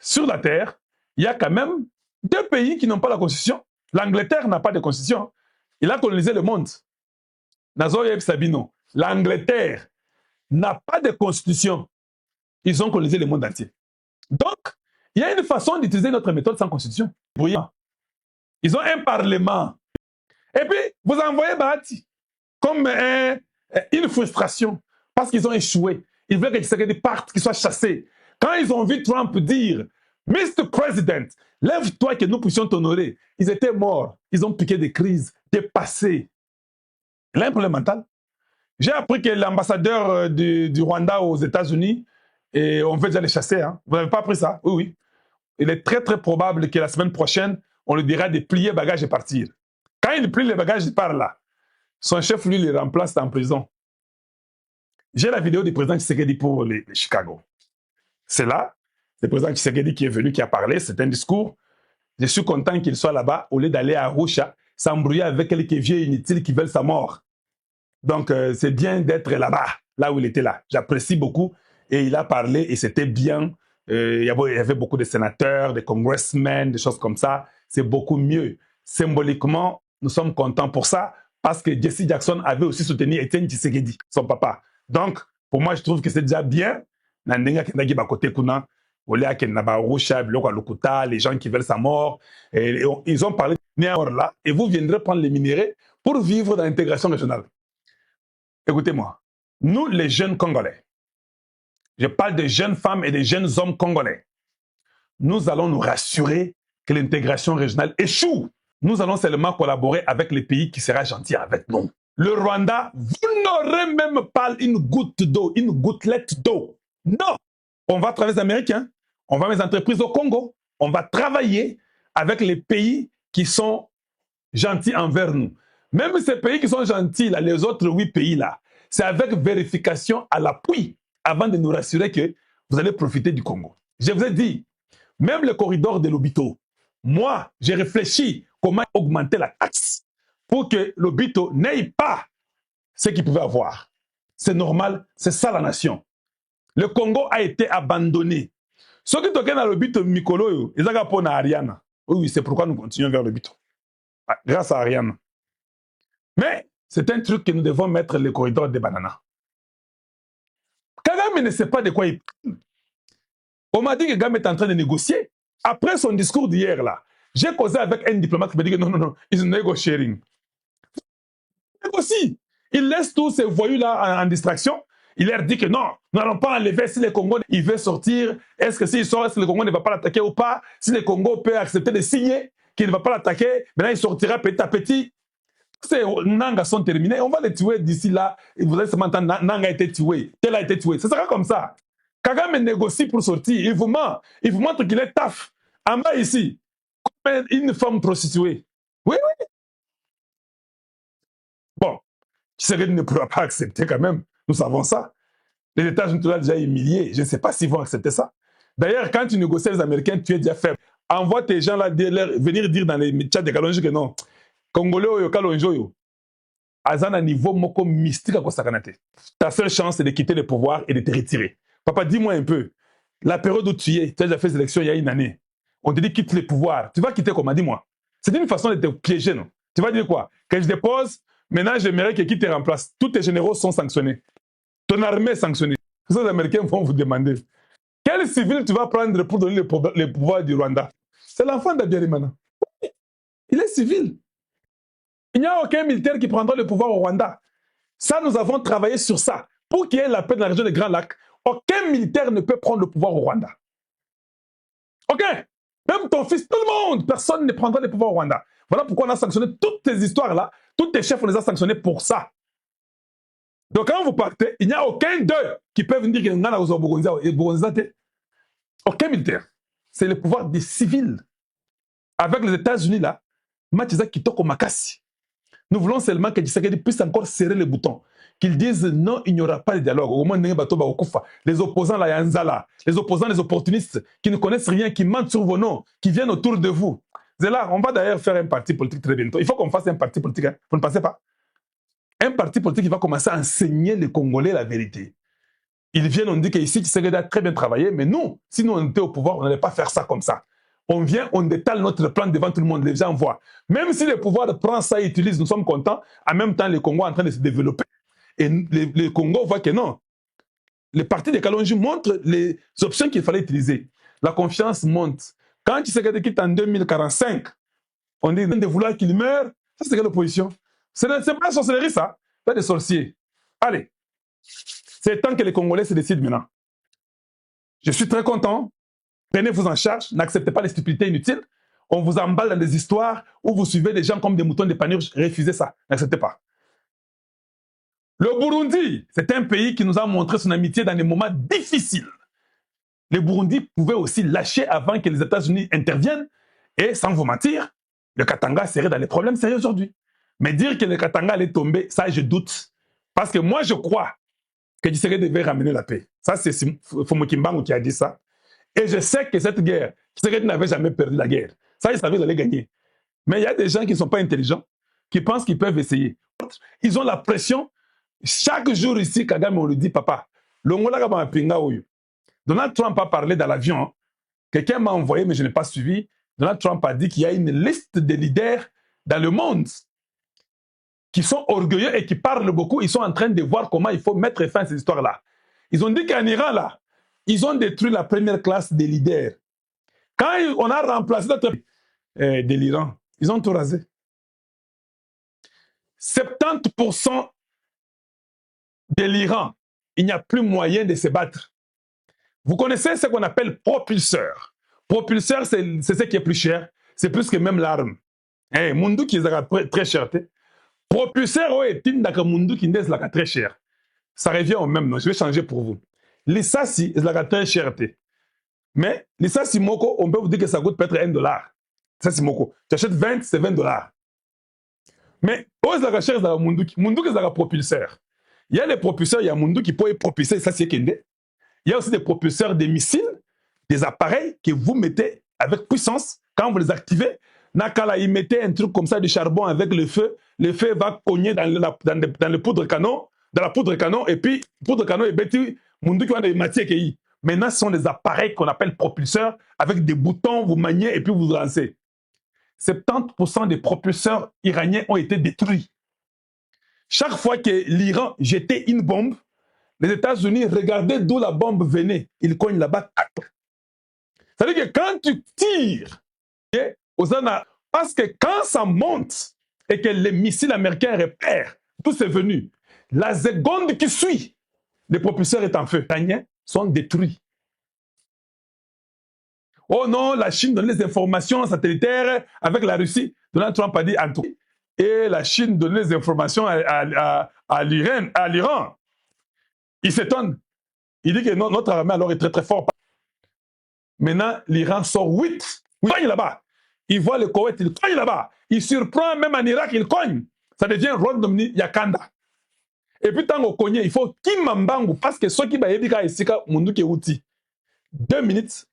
sur la Terre, il y a quand même deux pays qui n'ont pas la constitution. L'Angleterre n'a pas de constitution. Il a colonisé le monde. Nazoyev Sabino. L'Angleterre n'a pas de constitution. Ils ont colonisé le monde entier. Donc, il y a une façon d'utiliser notre méthode sans constitution. Ils ont un parlement. Et puis, vous envoyez Bahati comme une frustration parce qu'ils ont échoué. Ils veulent que Tshisekedi parte, qu'il soit chassé. Quand ils ont vu Trump dire « Mr. President, lève-toi que nous puissions t'honorer », ils étaient morts. Ils ont piqué des crises, dépassés. Il a un problème mental. J'ai appris que l'ambassadeur du Rwanda aux États-Unis, et on veut déjà les chasser. Hein. Vous n'avez pas appris ça? Oui, oui. Il est très, très probable que la semaine prochaine, on lui dira de plier bagages et partir. Quand il plie les bagages, il part là. Son chef, lui, le remplace en prison. J'ai la vidéo du président Tshisekedi pour les Chicago. C'est là, le président Tshisekedi qui est venu, qui a parlé, c'est un discours. Je suis content qu'il soit là-bas, au lieu d'aller à Arusha, s'embrouiller avec quelques vieux inutiles qui veulent sa mort. Donc, c'est bien d'être là-bas, là où il était là. J'apprécie beaucoup. Et il a parlé et c'était bien. Il y avait beaucoup de sénateurs, de congressmen, des choses comme ça. C'est beaucoup mieux. Symboliquement, nous sommes contents pour ça parce que Jesse Jackson avait aussi soutenu Etienne Tshisekedi, son papa. Donc, pour moi, je trouve que c'est déjà bien. Les gens qui veulent sa mort. Et ils ont parlé de là et vous viendrez prendre les minéraux pour vivre dans l'intégration régionale. Écoutez-moi, nous les jeunes Congolais, je parle des jeunes femmes et des jeunes hommes congolais, nous allons nous rassurer que l'intégration régionale échoue. Nous allons seulement collaborer avec les pays qui seront gentils avec nous. Le Rwanda, vous n'aurez même pas une goutte d'eau, une gouttelette d'eau. Non, on va travailler les Américains, on va mettre les entreprises au Congo, on va travailler avec les pays qui sont gentils envers nous. Même ces pays qui sont gentils, là, les autres 8 pays, là, c'est avec vérification à l'appui avant de nous rassurer que vous allez profiter du Congo. Je vous ai dit, même le corridor de l'Obito, moi, j'ai réfléchi comment augmenter la taxe pour que l'Obito n'ait pas ce qu'il pouvait avoir. C'est normal, c'est ça la nation. Le Congo a été abandonné. Ceux qui toquent dans l'Obito Mikolo, ils ont pour Ariana. Oui, c'est pourquoi nous continuons vers l'Obito. Grâce à Ariane. Mais c'est un truc que nous devons mettre le corridor des bananas. Kagame ne sait pas de quoi il parle. On m'a dit que Kagame est en train de négocier. Après son discours d'hier, là, j'ai causé avec un diplomate qui m'a dit que non, non, non, ils negotiating. Il négocie. Il laisse tous ces voyous-là en distraction. Il leur dit que non, nous n'allons pas enlever si le Congo il veut sortir. Est-ce que s'il sort, est-ce que le Congo ne va pas l'attaquer ou pas? Si le Congo peut accepter de signer qu'il ne va pas l'attaquer, maintenant il sortira petit à petit. Ces Nanga sont terminés, on va les tuer d'ici là. Et vous allez se entendre, Nanga a été tué, tel a été tué. Ce sera comme ça. Kagame négocie pour sortir, il vous ment. Il vous montre qu'il est taf. En bas ici, comme une femme prostituée. Oui, oui. Bon, Tshisekedi ne pourra pas accepter quand même. Nous savons ça. Les États-Unis sont déjà humiliés. Je ne sais pas s'ils vont accepter ça. D'ailleurs, quand tu négocies les Américains, tu es déjà faible. Envoie tes gens là venir dire dans les chats de Kalonji que non. Congolais ou Kalonjo, Azana niveau moko mystique à Kosakanate. Ta seule chance, c'est de quitter le pouvoir et de te retirer. Papa, dis-moi un peu. La période où tu es, tu as déjà fait des élections il y a une année. On te dit quitte le pouvoir. Tu vas quitter comment? Dis-moi. C'est une façon de te piéger, non? Tu vas dire quoi? Que je dépose, maintenant j'aimerais que qui te remplace. Tous tes généraux sont sanctionnés. Ton armée est sanctionnée. Les Américains vont vous demander quel civil tu vas prendre pour donner le pouvoir du Rwanda? C'est l'enfant d'Abiyarimana. Il est civil. Il n'y a aucun militaire qui prendra le pouvoir au Rwanda. Ça, nous avons travaillé sur ça. Pour qu'il y ait la paix dans la région des Grands Lacs, aucun militaire ne peut prendre le pouvoir au Rwanda. OK? Même ton fils, tout le monde, personne ne prendra le pouvoir au Rwanda. Voilà pourquoi on a sanctionné toutes ces histoires-là. Tous tes chefs, on les a sanctionnés pour ça. Donc quand vous partez, il n'y a aucun d'eux qui peut venir dire que aucun militaire. C'est le pouvoir des civils. Avec les États-Unis, là, Machiza Kitoko Makasi. Nous voulons seulement que Tshisekedi puisse encore serrer les boutons. Qu'ils disent non, il n'y aura pas de dialogue. Au moins, les opposants, la Yanzala, les opposants, les opportunistes, qui ne connaissent rien, qui mentent sur vos noms, qui viennent autour de vous. C'est là, on va d'ailleurs faire un parti politique très bientôt. Il faut qu'on fasse un parti politique. Hein. Vous ne pensez pas? Un parti politique qui va commencer à enseigner les Congolais la vérité. Ils viennent, on dit qu'ici, Tshisekedi a très bien travaillé, mais nous, si nous on était au pouvoir, on n'allait pas faire ça comme ça. On vient, on détale notre plan devant tout le monde, les gens voient. Même si le pouvoir prend ça et utilise, nous sommes contents. En même temps, le Congo est en train de se développer. Et le Congo voit que non. Les partis de Kalonji montrent les options qu'il fallait utiliser. La confiance monte. Quand Tshisekedi quitte en 2045, on dit de vouloir qu'il meure. Ça, c'est quelle opposition? C'est pas la sorcellerie, ça. Pas des sorciers. Allez. C'est temps que les Congolais se décident maintenant. Je suis très content. Prenez-vous en charge. N'acceptez pas les stupidités inutiles. On vous emballe dans des histoires où vous suivez des gens comme des moutons de panurge. Refusez ça. N'acceptez pas. Le Burundi, c'est un pays qui nous a montré son amitié dans des moments difficiles. Le Burundi pouvait aussi lâcher avant que les États-Unis interviennent. Et sans vous mentir, le Katanga serait dans les problèmes sérieux aujourd'hui. Mais dire que le Katanga allait tomber, ça je doute. Parce que moi je crois que Tshisekedi devait ramener la paix. Ça c'est Fumukimbangu qui a dit ça. Et je sais que cette guerre, Tshisekedi n'avait jamais perdu la guerre. Ça, il savait qu'il allait gagner. Mais il y a des gens qui ne sont pas intelligents, qui pensent qu'ils peuvent essayer. Ils ont la pression. Chaque jour ici, Kagame, on lui dit, papa, Donald Trump a parlé dans l'avion. Quelqu'un m'a envoyé, mais je n'ai pas suivi. Donald Trump a dit qu'il y a une liste de leaders dans le monde qui sont orgueilleux et qui parlent beaucoup. Ils sont en train de voir comment il faut mettre fin à ces histoires-là. Ils ont dit qu'en Iran, là, ils ont détruit la première classe des leaders. Quand on a remplacé notre de l'Iran, ils ont tout rasé. 70% de l'Iran, il n'y a plus moyen de se battre. Vous connaissez ce qu'on appelle propulseur. Propulseur, c'est ce qui est plus cher. C'est plus que même l'arme. Hey, mundu qui est très cher. Propulseur, oui, mundu qui est très cher. Ça revient au même nom. Je vais changer pour vous. L'issasi est très cher. Mais l'issasi moko, on peut vous dire que ça coûte peut-être $1. Ça, c'est moko. Tu achètes 20, c'est $20. Mais, où est la cher de mundu? Mundu qui est un propulseur. Il y a les propulseurs, il y a mundu qui peut propulser, ça c'est kende. Il y a aussi des propulseurs des missiles, des appareils que vous mettez avec puissance. Quand vous les activez, Nakala, il mettait un truc comme ça de charbon avec le feu va cogner dans le poudre canon, dans la poudre canon, et puis, poudre canon est bêti, mundu qui a des matières qui. Maintenant, ce sont des appareils qu'on appelle propulseurs, avec des boutons, vous maniez et puis vous lancez. 70% des propulseurs iraniens ont été détruits. Chaque fois que l'Iran jetait une bombe, les États-Unis regardaient d'où la bombe venait. Ils cognent là-bas. C'est-à-dire que quand tu tires, parce que quand ça monte et que les missiles américains repèrent d'où c'est venu, la seconde qui suit, les propulseurs est en feu. Les Iraniens sont détruits. Oh non, la Chine donne les informations satellitaires avec la Russie. Donald Trump a dit en tout. Et la Chine donne les informations à l'Iran. Il s'étonne. Il dit que notre armée alors est très très forte. Maintenant, l'Iran sort 8. Il cogne là-bas. Il voit le Koweït, il cogne là-bas. Il surprend même en Irak, il cogne. Ça devient Rondomni Yakanda. Et puis, tant qu'on cogne, il faut Kimambangu, parce que ceux qui va éviter ici, Mundu qui est outil. 2 minutes,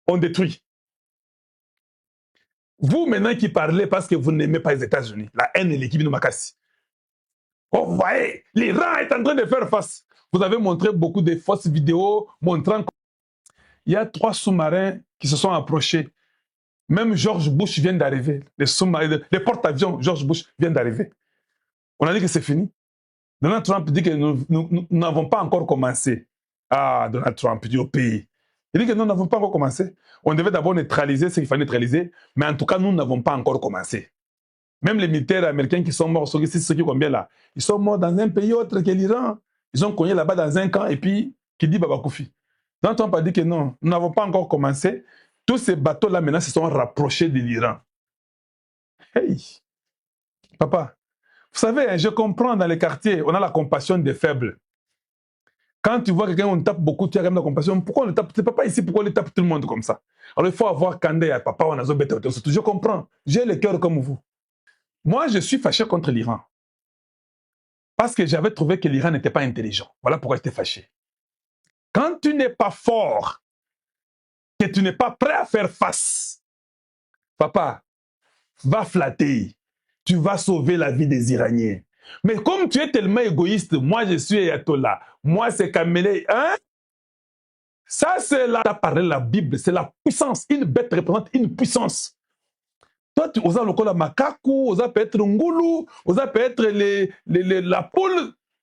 on détruit. Vous, maintenant, qui parlez parce que vous n'aimez pas les États-Unis, la haine et l'équipe de Makassi. Oh, vous voyez, l'Iran est en train de faire face. Vous avez montré beaucoup de fausses vidéos montrant qu'il y a 3 sous-marins qui se sont approchés. Même George Bush vient d'arriver. Les porte-avions, George Bush vient d'arriver. On a dit que c'est fini. Donald Trump dit que nous n'avons pas encore commencé. Ah, Donald Trump dit au pays. Il dit que nous n'avons pas encore commencé. On devait d'abord neutraliser ce qu'il fallait neutraliser, mais en tout cas, nous n'avons pas encore commencé. Même les militaires américains qui sont morts, ceux qui combien là, ils sont morts dans un pays autre que l'Iran. Ils ont cogné là-bas dans un camp et puis, qui dit Baba Koufi. Donald Trump a dit que non, nous n'avons pas encore commencé. Tous ces bateaux-là, maintenant, se sont rapprochés de l'Iran. Hey, papa, vous savez, je comprends dans les quartiers, on a la compassion des faibles. Quand tu vois quelqu'un, on tape beaucoup, tu as quand même la compassion. Pourquoi on le tape? C'est papa ici, pourquoi on le tape tout le monde comme ça? Alors il faut avoir Kandé, papa, on a zobé, je comprends. J'ai le cœur comme vous. Moi, je suis fâché contre l'Iran. Parce que j'avais trouvé que l'Iran n'était pas intelligent. Voilà pourquoi j'étais fâché. Quand tu n'es pas fort, que tu n'es pas prêt à faire face, papa, va flatter. Tu vas sauver la vie des Iraniens. Mais comme tu es tellement égoïste, moi je suis Ayatollah, moi c'est Kamele, hein? Ça c'est là, tu as parlé de la Bible, c'est la puissance. Une bête représente une puissance. Toi, tu oses le macaque, oses peut être Ngulu, oses peut être la poule.